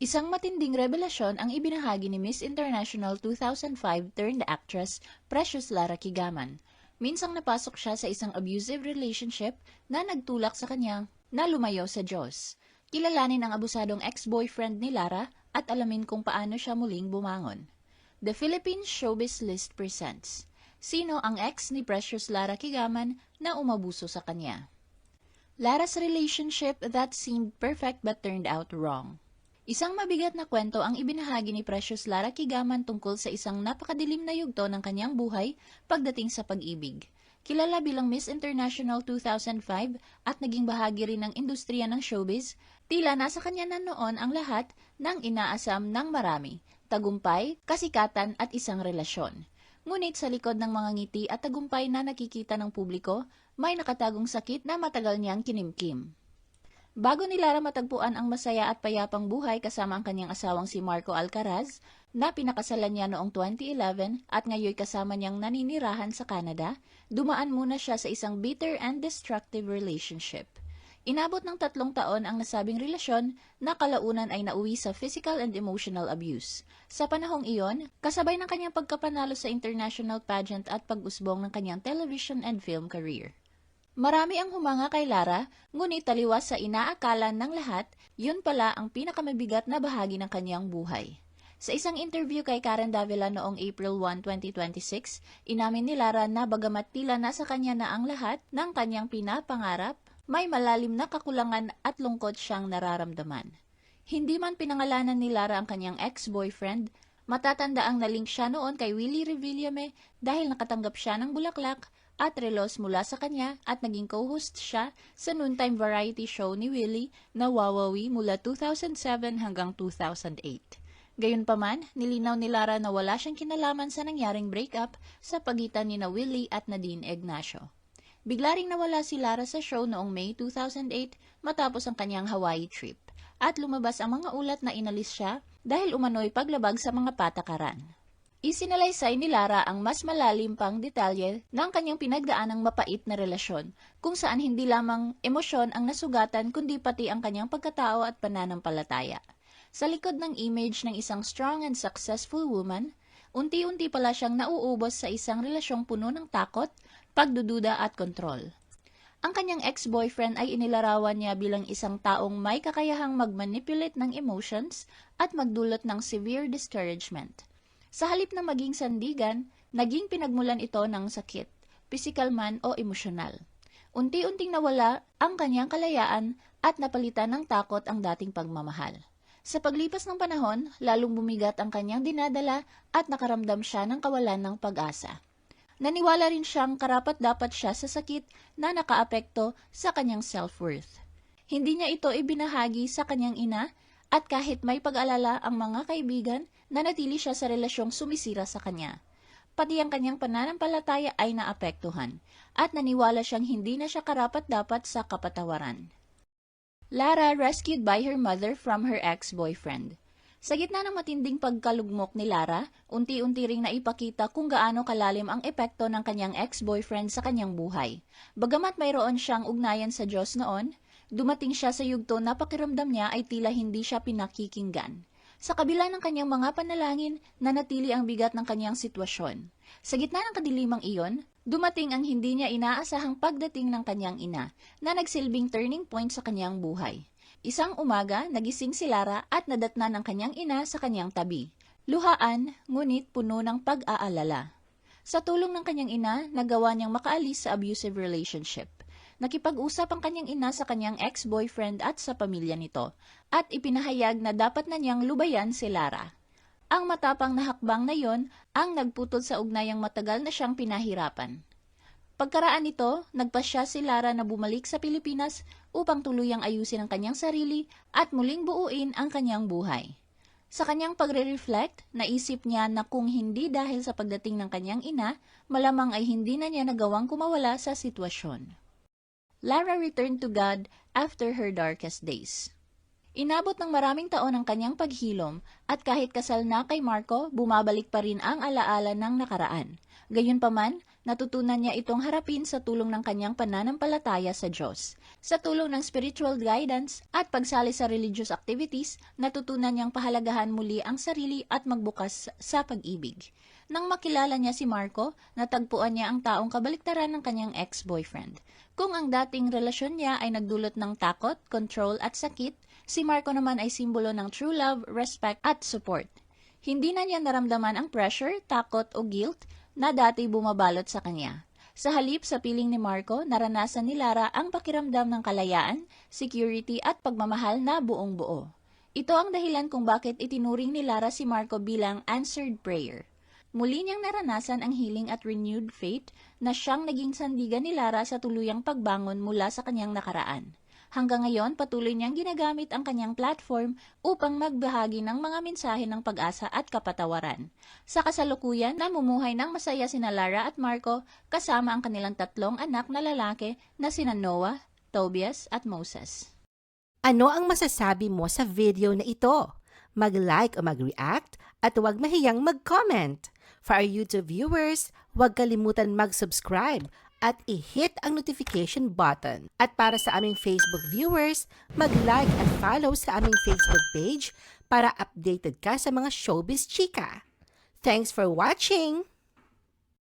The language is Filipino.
Isang matinding revelasyon ang ibinahagi ni Miss International 2005 turned actress Precious Lara Kigaman. Minsang napasok siya sa isang abusive relationship na nagtulak sa kanyang na lumayo sa Diyos. Kilalanin ang abusadong ex-boyfriend ni Lara at alamin kung paano siya muling bumangon. The Philippine Showbiz List presents: sino ang ex ni Precious Lara Kigaman na umabuso sa kanya? Lara's relationship that seemed perfect but turned out wrong. Isang mabigat na kwento ang ibinahagi ni Precious Lara Kigaman tungkol sa isang napakadilim na yugto ng kanyang buhay pagdating sa pag-ibig. Kilala bilang Miss International 2005 at naging bahagi rin ng industriya ng showbiz, tila nasa kanya na noon ang lahat ng inaasam ng marami: tagumpay, kasikatan at isang relasyon. Ngunit sa likod ng mga ngiti at tagumpay na nakikita ng publiko, may nakatagong sakit na matagal niyang kinimkim. Bago ni Lara matagpuan ang masaya at payapang buhay kasama ang kanyang asawang si Marco Alcaraz, na pinakasalan niya noong 2011 at ngayon kasama niyang naninirahan sa Canada, dumaan muna siya sa isang bitter and destructive relationship. Inabot ng 3 taon ang nasabing relasyon na kalaunan ay nauwi sa physical and emotional abuse. Sa panahong iyon, kasabay ng kanyang pagkapanalo sa international pageant at pag-usbong ng kanyang television and film career. Marami ang humanga kay Lara, ngunit taliwas sa inaakala ng lahat, yun pala ang pinakamabigat na bahagi ng kanyang buhay. Sa isang interview kay Karen Davila noong April 1, 2026, inamin ni Lara na bagamat tila nasa kanya na ang lahat ng kanyang pinapangarap, may malalim na kakulangan at lungkot siyang nararamdaman. Hindi man pinangalanan ni Lara ang kanyang ex-boyfriend, matatanda ang nalink siya noon kay Willie Revillame dahil nakatanggap siya ng bulaklak at relos mula sa kanya at naging co-host siya sa noontime variety show ni Willie na Wawawi mula 2007 hanggang 2008. Gayunpaman, nilinaw ni Lara na wala siyang kinalaman sa nangyaring breakup sa pagitan ni Willie at Nadine Ignacio. Bigla ring nawala si Lara sa show noong May 2008 matapos ang kanyang Hawaii trip at lumabas ang mga ulat na inalis siya dahil umano'y paglabag sa mga patakaran. Isinalaysay ni Lara ang mas malalim pang detalye ng kanyang pinagdaanang mapait na relasyon, kung saan hindi lamang emosyon ang nasugatan kundi pati ang kanyang pagkatao at pananampalataya. Sa likod ng image ng isang strong and successful woman, unti-unti pala siyang nauubos sa isang relasyong puno ng takot, pagdududa at kontrol. Ang kanyang ex-boyfriend ay inilarawan niya bilang isang taong may kakayahang mag-manipulate ng emotions at magdulot ng severe discouragement. Sa halip na maging sandigan, naging pinagmulan ito ng sakit, pisikal man o emosyonal. Unti-unting nawala ang kanyang kalayaan at napalitan ng takot ang dating pagmamahal. Sa paglipas ng panahon, lalong bumigat ang kanyang dinadala at nakaramdam siya ng kawalan ng pag-asa. Naniwala rin siyang karapat-dapat siya sa sakit na nakaapekto sa kanyang self-worth. Hindi niya ito ibinahagi sa kanyang ina at kahit may pag-alala ang mga kaibigan, nanatili siya sa relasyong sumisira sa kanya. Pati ang kanyang pananampalataya ay naapektuhan at naniwala siyang hindi na siya karapat-dapat sa kapatawaran. Lara rescued by her mother from her ex-boyfriend. Sa gitna ng matinding pagkalugmok ni Lara, unti-unti ring naipakita kung gaano kalalim ang epekto ng kanyang ex-boyfriend sa kanyang buhay. Bagamat mayroon siyang ugnayan sa Diyos noon, dumating siya sa yugto na pakiramdam niya ay tila hindi siya pinakikinggan. Sa kabila ng kanyang mga panalangin, nanatili ang bigat ng kanyang sitwasyon. Sa gitna ng kadilimang iyon, dumating ang hindi niya inaasahang pagdating ng kanyang ina na nagsilbing turning point sa kanyang buhay. Isang umaga, nagising si Lara at nadatna ng kanyang ina sa kanyang tabi. Luhaan, ngunit puno ng pag-aalala. Sa tulong ng kanyang ina, nagawa niyang makaalis sa abusive relationship. Nakipag-usap ang kanyang ina sa kanyang ex-boyfriend at sa pamilya nito, at ipinahayag na dapat na niyang lubayan si Lara. Ang matapang na hakbang na yon ang nagputol sa ugnayang matagal na siyang pinahirapan. Pagkaraan nito, nagpasya si Lara na bumalik sa Pilipinas upang tuluyang ayusin ang kanyang sarili at muling buuin ang kanyang buhay. Sa kanyang pagre-reflect, naisip niya na kung hindi dahil sa pagdating ng kanyang ina, malamang ay hindi na niya nagawang kumawala sa sitwasyon. Lara returned to God after her darkest days. Inabot ng maraming taon ang kanyang paghilom at kahit kasal na kay Marco, bumabalik pa rin ang alaala ng nakaraan. Gayunpaman, natutunan niya itong harapin sa tulong ng kanyang pananampalataya sa Diyos. Sa tulong ng spiritual guidance at pagsali sa religious activities, natutunan niyang pahalagahan muli ang sarili at magbukas sa pag-ibig. Nang makilala niya si Marco, natagpuan niya ang taong kabaliktaran ng kanyang ex-boyfriend. Kung ang dating relasyon niya ay nagdulot ng takot, control at sakit, si Marco naman ay simbolo ng true love, respect at support. Hindi na niya naramdaman ang pressure, takot o guilt na dati bumabalot sa kanya. Sa halip sa piling ni Marco, naranasan ni Lara ang pakiramdam ng kalayaan, security at pagmamahal na buong buo. Ito ang dahilan kung bakit itinuring ni Lara si Marco bilang answered prayer. Muli niyang naranasan ang healing at renewed faith na siyang naging sandigan ni Lara sa tuluyang pagbangon mula sa kanyang nakaraan. Hanggang ngayon, patuloy niyang ginagamit ang kanyang platform upang magbahagi ng mga mensahe ng pag-asa at kapatawaran. Sa kasalukuyan, namumuhay ng masaya sina Lara at Marco kasama ang kanilang 3 anak na lalaki na sina Noah, Tobias at Moses. Ano ang masasabi mo sa video na ito? Mag-like o mag-react at huwag mahiyang mag-comment. For our YouTube viewers, huwag kalimutan mag-subscribe at i-hit ang notification button. At para sa aming Facebook viewers, mag-like at follow sa aming Facebook page para updated ka sa mga showbiz chika. Thanks for watching!